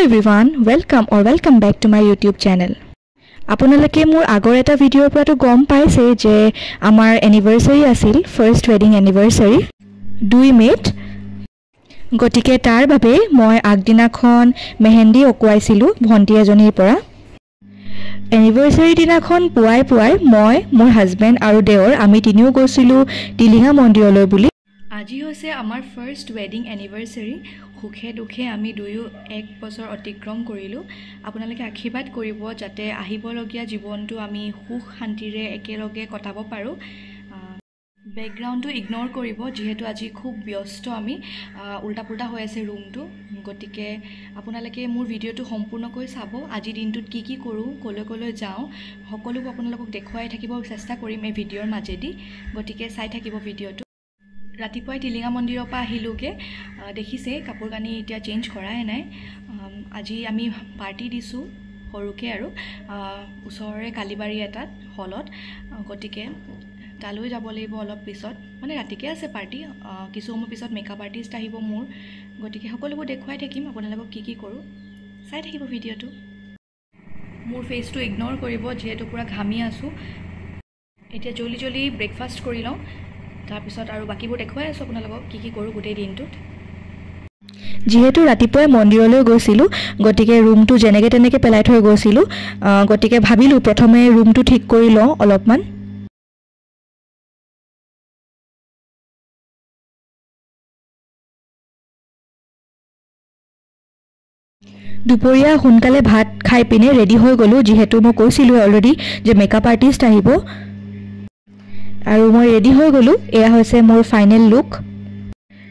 everyone, welcome back to my YouTube channel. আপোনালোকে মোৰ আগৰ এটা ভিডিঅ'ৰ পৰাটো গম পাইছে যে আমাৰ এনিভাৰ্সাৰী আছিল ফাৰ্স্ট ওয়েডিং এনিভাৰ্সাৰী 2 মেত গটিকে তাৰ বাবে মই আগদিনাখন মেহেন্দি অকুৱাইছিলো ভন্টি এজনীৰ পৰা এনিভাৰ্সাৰী দিনাখন পুৱাই মই মোৰ হাজবেণ্ড আৰু দেওৰ আমি তিনিও গৈছিলো টিলিঙা মন্দিৰলৈ বুলি আজি হৈছে আমাৰ ফাৰ্স্ট ওয়েডিং এনিভাৰ্সাৰী সুখে দুখে আমি দুয়ো 1 বছৰ অতিক্ৰম কৰিলো আপোনালোকে আশীৰ্বাদ কৰিব যাতে আহিবলগীয়া জীৱনটো আমি সুখ শান্তিৰে একেলগে কটাব পাৰো ব্যাকগ্ৰাউণ্ডটো ইগনোৰ কৰিব যেহেতু আজি খুব ব্যস্ত আমি উল্টা পুল্টা হৈ আছে ৰুমটো গটিকে আপোনালোকে মোৰ ভিডিঅ'টো সম্পূৰ্ণকৈ চাব আজি দিনটোত কি কৰো কলৈ যাওঁ সকলোবোৰ আপোনালোকক দেখুৱাই থাকিব চেষ্টা কৰিম এই ভিডিঅ'ৰ মাজেদি গটিকে চাই থাকিব ভিডিঅ'টো ৰাতিপুৱাই টিলিঙা মন্দিৰৰ পৰা আহিলোগে দেখিছে কাপোৰ কানি এতিয়া চেঞ্জ কৰাই নাই আজি আমি পাৰ্টি দিছো সৰুকে আৰু ওচৰৰে কালিবাৰী এটাত হলত গটিকে তালৈ যাব লাগিব অলপ পিছত মানে ৰাতিকে আছে পাৰ্টি কিছু সময় পিছত মেকআপ আৰ্টিষ্ট আহিব মোৰ গটিকে সকলোবোৰ দেখুৱাই থাকিম আপোনালোকক কি কৰো চাই থাকিব ভিডিঅ'টো মোৰ ফেচটো ইগনোৰ কৰিব যেহেতু পুৰা ঘামি আছো এতিয়া জলদি ব্ৰেকফাষ্ট কৰি লওঁ তাৰ পিছত আৰু বাকিবোৰ দেখুৱাই আছো আপোনালোকক কি কৰো গোটেই দিনটোত যেহেতু ৰাতিপুৱাই মন্দিৰলৈ গৈছিলো গটিকে ৰুমটো যেনেকে তেনেকে পেলাই থৈ গৈছিলো গটিকে ভাবিলো প্ৰথমে ৰুমটো ঠিক কৰি লওঁ অলপমান দুপৰীয়া সোনকালে ভাত খাই পিনে ৰেডি হৈ গলো যেহেতু মই কৈছিলো অলৰেডি যে মেকআপ আৰ্টিষ্ট আহিব আৰু মই ৰেডি হৈ গলো এয়া হৈছে মোৰ ফাইনেল লুক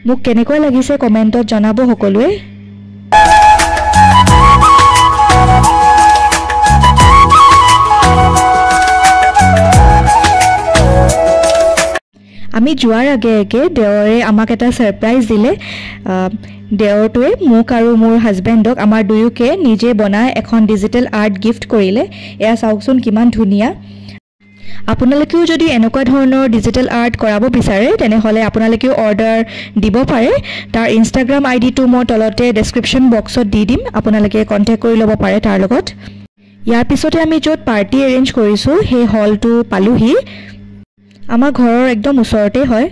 মোক কেনেকৈ লাগিছে কমেন্টত জনাব সকলোৱে আমি যোৱাৰ আগে দেওৰে আমাক এটা সাৰপ্ৰাইজ দিলে দেওৰটোৱে মোক আৰু মোৰ হাজবেণ্ডক আমাৰ দুয়োকে নিজে বনাই এখন ডিজিটেল আৰ্ট গিফট কৰিলে এয়া চাওকচোন কিমান ধুনিয়া আপোনালোকেও যদি এনেকুৱা ধৰণৰ ডিজিটেল আৰ্ট কৰাব বিচাৰে তেনেহলে আপোনালোকেও অৰ্ডাৰ দিব পাৰে তাৰ ইনষ্টাগ্ৰাম আইডিটো মই তলতে ডেসক্ৰিপচন বক্সত দি দিম আপোনালোকে কন্টাক্ট কৰি ল'ব পাৰে তাৰ লগত ইয়াৰ পিছতে আমি য'ত পাৰ্টি এৰেঞ্জ কৰিছো সেই হলটো পালোহি আমাৰ ঘৰৰ একদম ওচৰতে হয়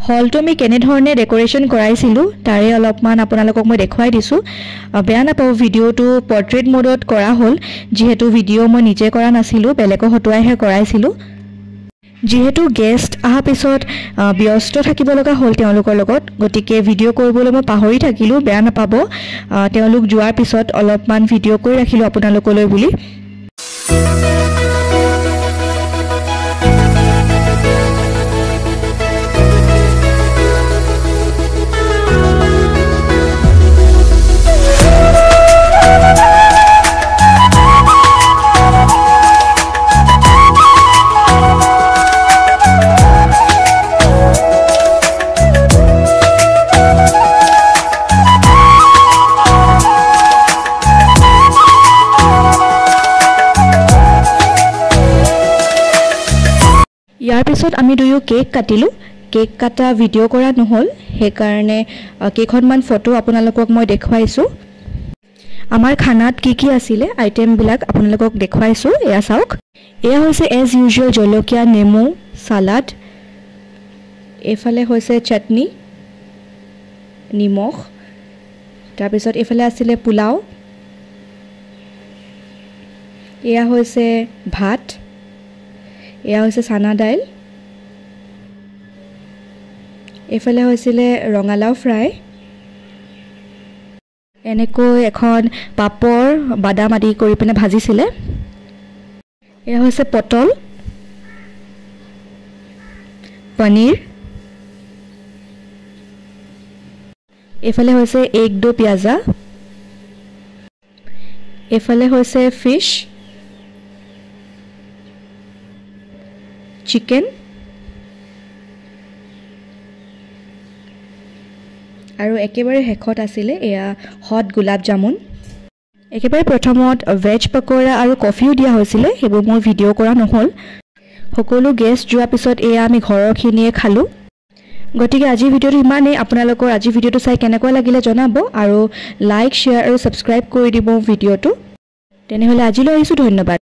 হলটো আমি কেনে ধৰণে ডেকোৰেশন কৰাইছিলো তাৰে অলপমান আপোনালোকক মই দেখুৱাই দিছো বেয়া নাপাও ভিডিওটো পোৰ্ট্ৰেইট মোডত কৰা হল যেহেতু ভিডিও মই নিজে কৰা নাছিলো বেলেগক হটুৱাইহে কৰাইছিলো যেহেতু গেষ্ট আহা পিছত ব্যস্ত থাকিব লগা হল তেওঁলোকৰ লগত গতিকে ভিডিও কৰিবলৈ মই পাহৰি থাকিলো বেয়া নাপাব তেওঁলোক যোৱাৰ পিছত অলপমান ভিডিও কৰি ৰাখিলো আপোনালোকলৈ বুলি ইয়াৰ পিছত আমি দুয়ো কেক কাটিলো কেক কাটা ভিডিও কৰা নহল হে কাৰণে কেইখনমান ফটো আপোনালোকক মই দেখুৱাইছো আমাৰ খানাত কি আছিল আইটেম বিলাক আপোনালোকক দেখুৱাইছো এয়া চাওক এয়া হৈছে এজ ইউজুৱেল জলকীয়া নেমু সালাড এফালে হৈছে চাটনি নিমখ তাৰ পিছত এফালে আছিল পোলাও এয়া হৈছে ভাত এয়া হৈছে সানা দাইল এফালে হৈছিলে ৰঙালাও ফ্ৰাই এনেকৈ এখন পাপৰ বাদাম আদি কৰি পিনে ভাজিছিলে এয়া হৈছে পটল পনীৰ এফালে হৈছে এগ দো পিয়াজা এফালে হৈছে ফিশ চিকেন আৰু একেবাৰে হেখত আছিল এয়া হট গোলাপ জামুন একেবাৰে প্ৰথমত ভেজ পকোৰা আৰু কফিও দিয়া হৈছিল হেবোৰ মই ভিডিও কৰা নহল সকলো গেষ্ট যোৱা পিছত এয়া আমি ঘৰৰ খিনিয়ে খালো গতিকে আজিৰ ভিডিঅ'টো ইমানেই আপোনালোকৰ আজি ভিডিঅ'টো চাই কেনেকুৱা লাগিলে জনাব আৰু লাইক শ্বেয়াৰ আৰু সাবস্ক্ৰাইব কৰি দিব ভিডিঅ'টো তেনেহলে আজিলৈ আহিছো ধন্যবাদ